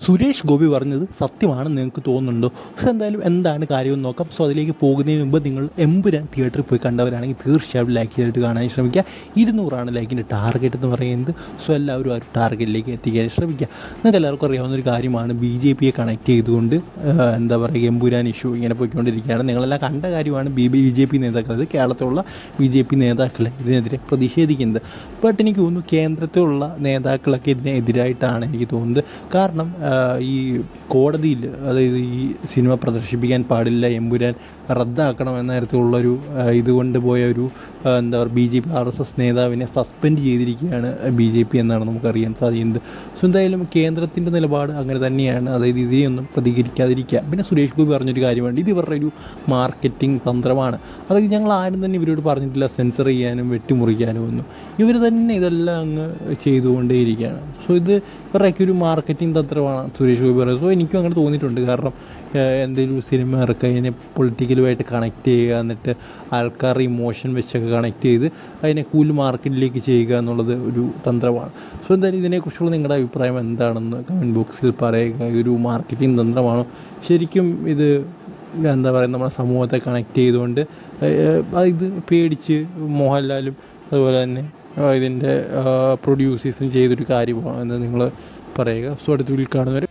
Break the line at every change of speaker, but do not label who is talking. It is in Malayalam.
സുരേഷ് ഗോപി പറഞ്ഞത് സത്യമാണെന്ന് നിങ്ങൾക്ക് തോന്നുന്നുണ്ടോ? സോ എന്തായാലും എന്താണ് കാര്യമെന്ന് നോക്കാം. സോ അതിലേക്ക് പോകുന്നതിന് മുമ്പ് നിങ്ങൾ എമ്പുരാൻ തിയേറ്ററിൽ പോയി കണ്ടവരാണെങ്കിൽ തീർച്ചയായും ലൈക്ക് ചെയ്തിട്ട് കാണാൻ ശ്രമിക്കുക. 200 ലൈക്കിൻ്റെ ടാർഗറ്റ് എന്ന് പറയുന്നത്. സോ എല്ലാവരും ആ ഒരു ടാർഗറ്റിലേക്ക് എത്തിക്കാൻ ശ്രമിക്കുക. നിങ്ങൾക്ക് എല്ലാവർക്കും അറിയാവുന്നൊരു കാര്യമാണ്, BJP കണക്ട് ചെയ്തുകൊണ്ട് എന്താ പറയുക, എമ്പുരാൻ ഇഷ്യൂ ഇങ്ങനെ പോയിക്കൊണ്ടിരിക്കുകയാണ്. നിങ്ങളെല്ലാം കണ്ട കാര്യമാണ്. BJP നേതാക്കൾ, അത് കേരളത്തിലുള്ള BJP നേതാക്കൾ ഇതിനെതിരെ പ്രതിഷേധിക്കുന്നത്. ബട്ട് എനിക്ക് തോന്നുന്നു കേന്ദ്രത്തിലുള്ള നേതാക്കളൊക്കെ ഇതിനെതിരായിട്ടാണ് എനിക്ക് തോന്നുന്നത്. കാരണം ഈ കോടതിയിൽ, അതായത് ഈ സിനിമ പ്രദർശിപ്പിക്കാൻ പാടില്ല, എമ്പുരാൻ റദ്ദാക്കണം എന്ന തരത്തിലുള്ളൊരു ഇതുകൊണ്ട് പോയ ഒരു എന്താ പറയുക, BJP RSS നേതാവിനെ സസ്പെൻഡ് ചെയ്തിരിക്കുകയാണ് BJP എന്നാണ് നമുക്കറിയാൻ സാധിക്കുന്നത്. സോ എന്തായാലും കേന്ദ്രത്തിൻ്റെ നിലപാട് അങ്ങനെ തന്നെയാണ്, അതായത് ഇതിനെയൊന്നും പ്രതികരിക്കാതിരിക്കുക. പിന്നെ സുരേഷ് ഗോപി പറഞ്ഞൊരു കാര്യമുണ്ട്, ഇത് ഇവരുടെ ഒരു മാർക്കറ്റിംഗ് തന്ത്രമാണ്. അതായത് ഞങ്ങൾ ആരും തന്നെ ഇവരോട് പറഞ്ഞിട്ടില്ല സെൻസർ ചെയ്യാനും വെട്ടിമുറിക്കാനും ഒന്നും. ഇവർ തന്നെ ഇതെല്ലാം അങ്ങ് ചെയ്തുകൊണ്ടേയിരിക്കുകയാണ്. സോ ഇത് ഇവരുടെയൊക്കെ ഒരു മാർക്കറ്റിംഗ് തന്ത്രമാണ് സുരേഷ് ഗോപി പറയുന്നത്. സോ എനിക്കും അങ്ങനെ തോന്നിയിട്ടുണ്ട്. കാരണം എന്തെങ്കിലും സിനിമ ഇറക്കുക, അതിനെ പൊളിറ്റിക്കലുമായിട്ട് കണക്ട് ചെയ്യുക, എന്നിട്ട് ആൾക്കാരുടെ ഇമോഷൻ വെച്ചൊക്കെ കണക്ട് ചെയ്ത് അതിനെ കൂടുതൽ മാർക്കറ്റിലേക്ക് ചെയ്യുക എന്നുള്ളത് ഒരു തന്ത്രമാണ്. സോ എന്തായാലും ഇതിനെക്കുറിച്ചുള്ള നിങ്ങളുടെ അഭിപ്രായം എന്താണെന്ന് കമൻറ്റ് ബോക്സിൽ പറയുക. ഇതൊരു മാർക്കറ്റിംഗ് തന്ത്രമാണോ, ശരിക്കും ഇത് എന്താ പറയുക, നമ്മുടെ സമൂഹത്തെ കണക്ട് ചെയ്തുകൊണ്ട് ഇത് പേടിച്ച് മോഹൻലാലും അതുപോലെ തന്നെ ഇതിൻ്റെ പ്രൊഡ്യൂസേഴ്സും ചെയ്തൊരു കാര്യമാണോ എന്ന് നിങ്ങൾ പറയുക. സോ അടുത്ത വീട്ടിൽ കാണുന്നവരെ